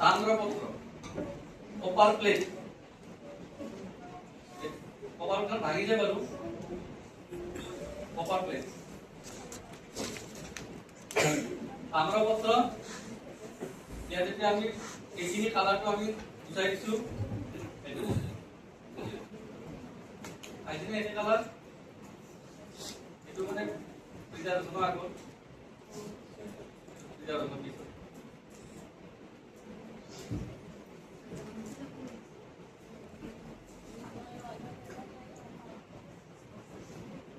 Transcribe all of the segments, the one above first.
তাম্ৰপত্ৰ, copper plate, copper plate ভাঙি যায় বাৰু, কপাৰ প্লেট, তাম্ৰপত্ৰ। ইয়াত এতিয়া আমি এইখিনি কালাৰটো আমি বুজাই দিছো, এইটো আইজনে এই কালাৰ, এইটো মানে প্ৰিজাৰ্ভেশ্যনৰ আগত, প্ৰিজাৰ্ভেশ্যনৰ পিছত।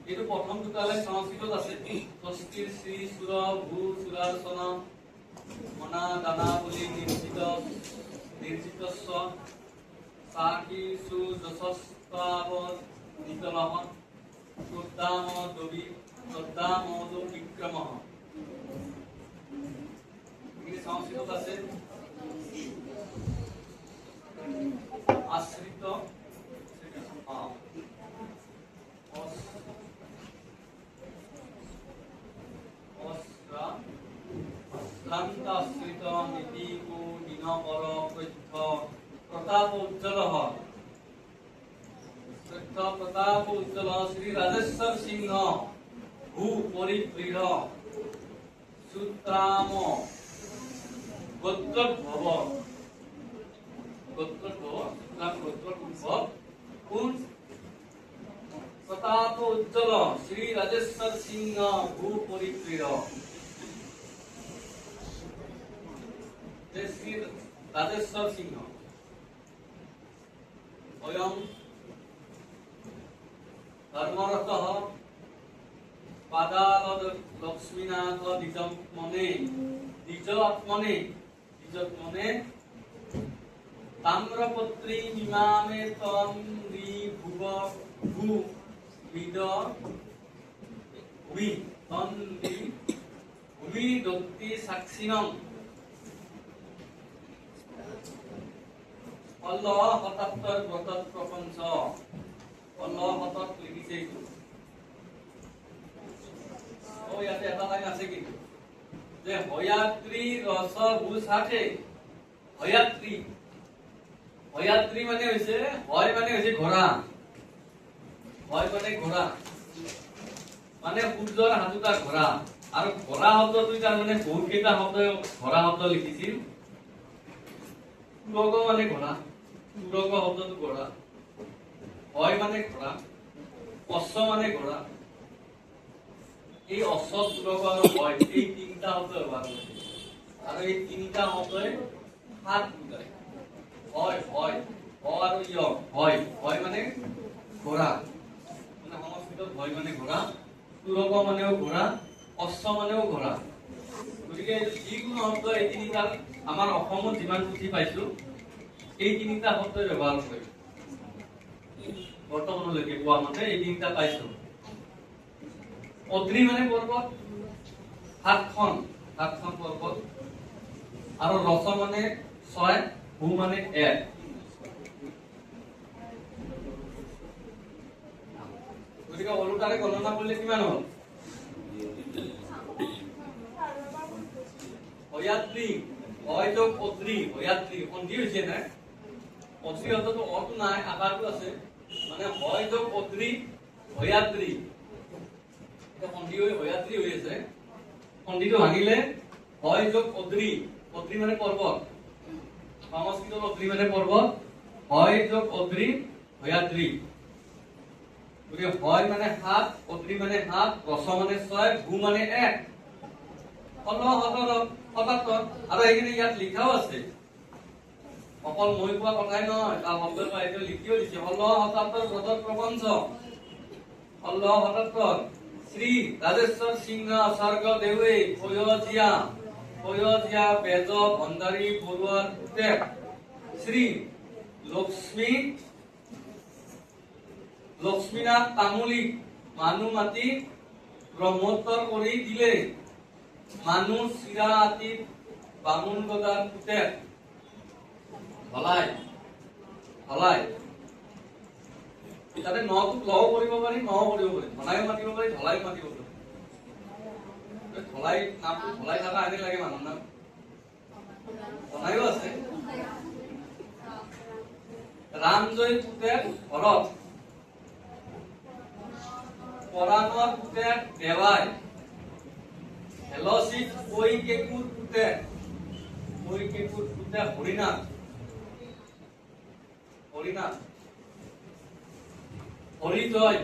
এইটো প্ৰথম দুটা লাইন সংস্কৃতত আছে, স্বস্তিৰ শ্ৰী সুৰ ভূ সুৰাসন মনা দানা বুলি নিৰ্জিত সাকি সু যশস্তাব নিতলহ শ্রদ্ধাম দবি শ্রদ্ধাম বিক্রমঃ। এখানে সংস্কৃত আছে আশ্রিত আশ্রিত নীতি কো দিনপর প্রত্যক্ষ প্রতাপ উজ্জ্বল প্রতাপ উজ্জ্বল শ্রী রাজেশ্বর সিংহ ভূ পরিপ্রীঢ় সূত্রাম গোত্রোদ্ভব কোন প্রতাপ উজ্জ্বল শ্রী রাজেশ্বর সিংহ ভূ পরিপ্রীঢ়। শ্রী রাজেশ্বর সিংহ অয়ং ধর্মরতঃ পাদালদ লক্ষ্মীনাথ দ্বিজাত্মনে তাম্রপত্রী মিমামে তম ভুব ভূ বিদ ভূমি দত্তি সাক্ষিণং শতাব্দৰ ব্ৰতত প্ৰপঞ্চ। শতত লিখিছে এইটো। ইয়াতে এটা লাইন আছে কিন্তু যে হয়াত্ৰী ৰস ভূ ষাঠে। হয়াত্ৰী মানে হৈছে হয় মানে হৈছে ঘোঁৰা, হয় মানে ঘোঁৰা মানে সূৰ্যৰ হাতোটা ঘোঁৰা, আৰু ঘোঁৰা শব্দটো তাৰমানে বহুত কেইটা শব্দ ঘোঁৰা শব্দ লিখিছিল। তুৰগ মানে ঘোঁৰা, তুৰগ শব্দটো ঘোঁৰা, হয় মানে ঘোঁৰা, অশ্ব মানে ঘোঁৰা। এই অশ্ব তুৰগ আৰু হয় এই তিনিটা শব্দ ব্যৱহাৰ কৰিছে, আৰু এই তিনিটা শব্দই সাত বুজায়। হয় হয় আৰু হয় হয় মানে ঘোঁৰা, মানে সংস্কৃতত হয় মানে ঘোঁৰা, তুৰগ মানেও ঘোঁৰা, অশ্ব মানেও ঘোঁৰা। গতিকে যিকোনো শব্দ এই তিনিটা আমাৰ অসমত যিমান পুথি পাইছো এই তিনিটা শব্দই ব্যৱহাৰ কৰে। বৰ্তমানলৈকে কোৱা মতে এই তিনিটা পাইছো। অদ্ৰি মানে পৰ্বত, সাতখন পৰ্বত, আৰু ৰস মানে 6, ভূ মানে 1। গতিকে ওলোটাৰে গণনা কৰিলে কিমান হ'ল? হয়াত্ৰী, হয় যোগ অদ্ৰি, হয়াত্ৰী সন্ধি হৈছে নাই? অদ্ৰি শব্দটো অটো নাই, আকাৰটো আছে, মানে হয় যোগ অদ্ৰি হয়াত্ৰী। সন্ধি হৈ হয়াত্ৰী হৈ আছে, সন্ধিটো ভাঙিলে হয় যোগ অদ্ৰি, অদ্ৰি মানে পৰ্বত, সংস্কৃতত অদ্ৰি মানে পৰ্বত, হয় যোগ অদ্ৰি হয়াত্ৰী। গতিকে হয় মানে 7, অদ্ৰি মানে 7, ৰস মানে 6, ভূ মানে 1। 77। আৰু এইখিনি ইয়াত লিখাও আছে, অকল মই কোৱা কথাই নহয়, তাৰ শব্দৰ পৰা এইটো লিখিও দিছে। 77 ব্ৰতত প্ৰপঞ্চ, 77 শ্ৰী ৰাজেশ্বৰ সিংহ স্বৰ্গদেৱে ফৈয়জিয়া বেজ ভণ্ডাৰী বৰুৱাৰ পুতেক শ্ৰী লক্ষ্মীনাথ তামুলীক মানুহ মাতি ব্ৰহ্মোত্তৰ কৰি দিলে। মানুহ চিৰা আতি বামুণ গদাৰ পুতেক ধলাই। তাতে নটোক লও কৰিব পাৰি, নও কৰিব পাৰি, ধলাইও মাতিব পাৰি, ধলাইও মাতিব পাৰি। ধলাই নামটো ধলাই থকা এনে লাগে মানুহৰ নাম, ধলাইও আছে। ধনঞ্জয় পুতেক ভৰত, পৰাণৰ পুতেক দেবাই, হেলচিত কৈকেকুৰ পুতেক হৰিনাথ, হৰিজয়,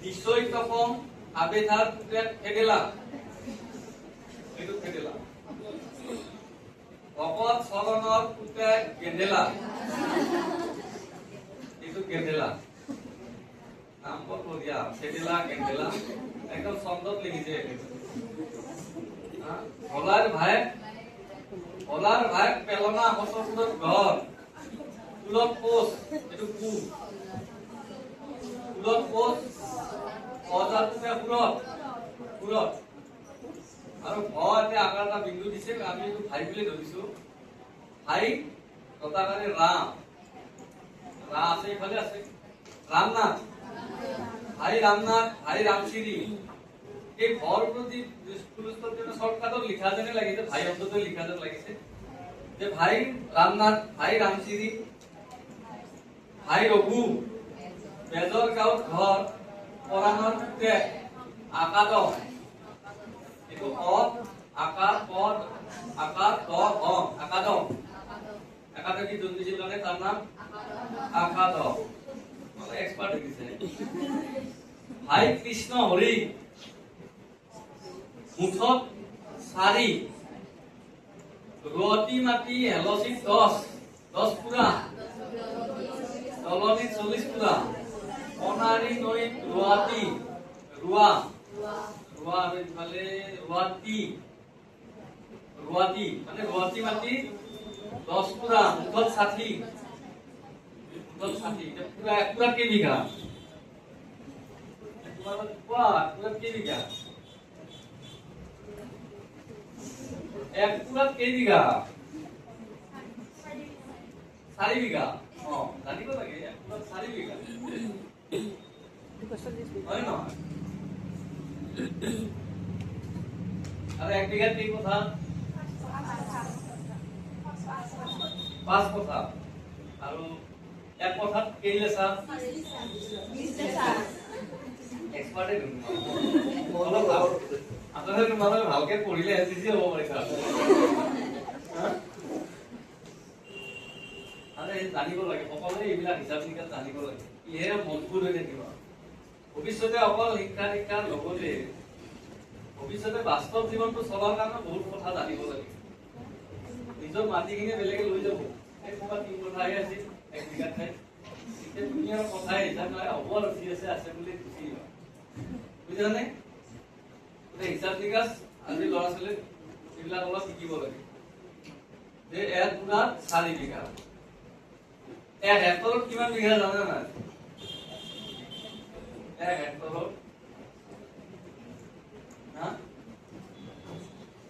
দিশৈতপম আবেধাৰ পুতেক ফেডেলা, ভকত চৰণৰ পুতেক গেন্দেলা, নাম বঢ়িয়া, ফেডেলা গেন্দেলা একদম ছন্দত লিখিছে। ভোলাৰ ভায়েক পেলনা হচৰ ঘৰ, ফুলত পোষ, এইটো ফুলত পোষ, অজাৰ পুতেক সুৰত, আৰু এতিয়া আকাৰ এটা বিন্দু দিছে, আমি এইটো ভাই বুলি ধৰিছো। ভাই তথাকাৰী ৰাম আছে, এইফালে আছে ৰামনাথ, ভাই ৰামনাথ, ভাই ৰামশ্ৰী। এই ভৰ প্ৰতি শর্টকাটত লিখা যেনে লাগিছে, ভাই অন্তত লিখা যেন লাগিছে যে ভাই ৰামনাথ, ভাই ৰামশ্ৰী, ভাই ৰঘু, বেজৰ গাঁৱত ঘৰ, পৰাণৰ পুতেক আকাদম, এইটো আকাদম কি জন্মিছিল কাৰণে তাৰ নাম আকাদম, মানে এক্সপাৰ্ট হৈ গৈছে। ভাই কৃষ্ণ হৰি, মুঠত 4, ৰোৱতী মাটি হেলচিত 10 পুৰা, দলনিত 40 পুৰা, অনাৰী নৈত ৰোৱা আৰু ইফালে ৰোৱাতী মানে ৰোৱতী মাটি 10 পুৰা, মুঠত 60 পুৰা কেইবিঘা, পুৰা কেইবিঘা, এক পুৰাত কেইবিঘা, 4 বিঘা। জানিব লাগে, এক পুৰাত 4 বিঘা হয় নহয়? আৰু 1 বিঘাত কেই কথা? 5 কথা। আৰু 1 কথাত কেই লেচা? 20 লেচা। এক্সপাৰ্টে আপোনালোকে তোমালোকে ভালকে পঢ়িলে এসএসসি হ'ব পাৰিছা। জানিব লাগে, সকলোৱে এইবিলাক হিচাপ নিকাচ জানিব লাগে, ইহেৰে মজবুত হৈ থাকিব। ভৱিষ্যতে অকল শিক্ষা দীক্ষাৰ লগতে ভৱিষ্যতে বাস্তৱ জীৱনটো চলাৰ কাৰণে বহুত কথা জানিব লাগে। নিজৰ মাটিখিনি বেলেগে লৈ যাব, এই ক'ৰবাত 3 কথাহে আছিল 1 বিঘাত ঠাইত, এতিয়া তুমি আৰু কথাই হিচাপ নাই, হ'ব আৰু যি আছে বুলি গুচি যোৱা, বুজিছানে? হিচাপ নিকাচ আজি ল'ৰা ছোৱালী এইবিলাক অলপ শিকিব লাগে যে 1 পুৰাত 4 বিঘা। 1 হেক্টৰত কিমান বিঘা জানে নাই? 1 হেক্টৰত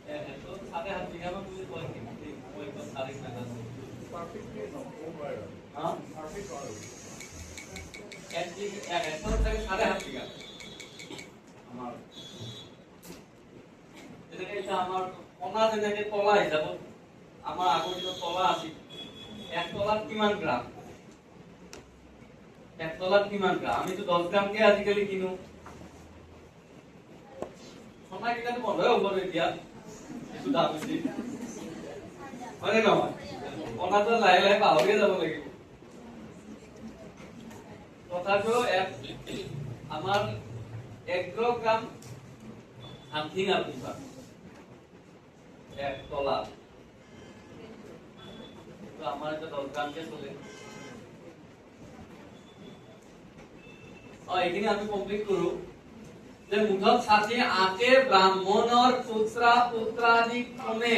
1 হেক্টৰত 7.5 বিঘা মান বুলি কয় কি? মই 4 বিঘা আছে। পাৰফেক্টলি নকয়। 1 হেক্টৰত 7.5 বিঘা। আমাৰ আমাৰ কণা যেনেকে তলা হিচাপত আমাৰ আগৰ দিনত তলা আছিল, 1 তলাত কিমান গ্ৰাম? 1 তলাত কিমান গ্ৰাম? আমিতো 10 গ্ৰামকে আজিকালি কিনো। সোণা কিনাটো বন্ধই হ'ব এতিয়া, এইটো দাম বেছি হয়নে নহয়? কণাটো লাহে লাহে পাহৰিয়ে যাব লাগিব। তথাপিও আমাৰ 11 গ্ৰাম সামথিং আৰু 1 তলা, আমাৰ এটা 10 গ্ৰামকে চলে। এইখিনি আমি কমপ্লিট কৰো যে মুঠত 60 ব্ৰাহ্মণৰ পুত্ৰাদি ক্ৰমে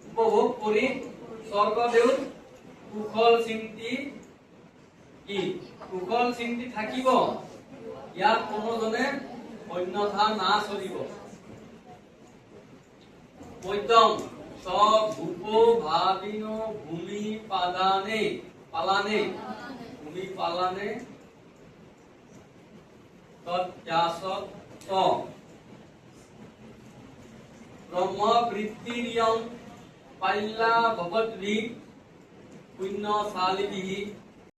উপভোগ কৰি স্বৰ্গদেউ কুশল চিন্তি থাকিব, ইয়াত কোনোজনে অন্যথা না চলিব। মধ্যম ভূপ ভাবিন ভূমি পালানে তৎযাসত ব্রহ্মবৃত্তিরিয়ং পাল্লা ভবদ্বি শূন্য চালিপিহি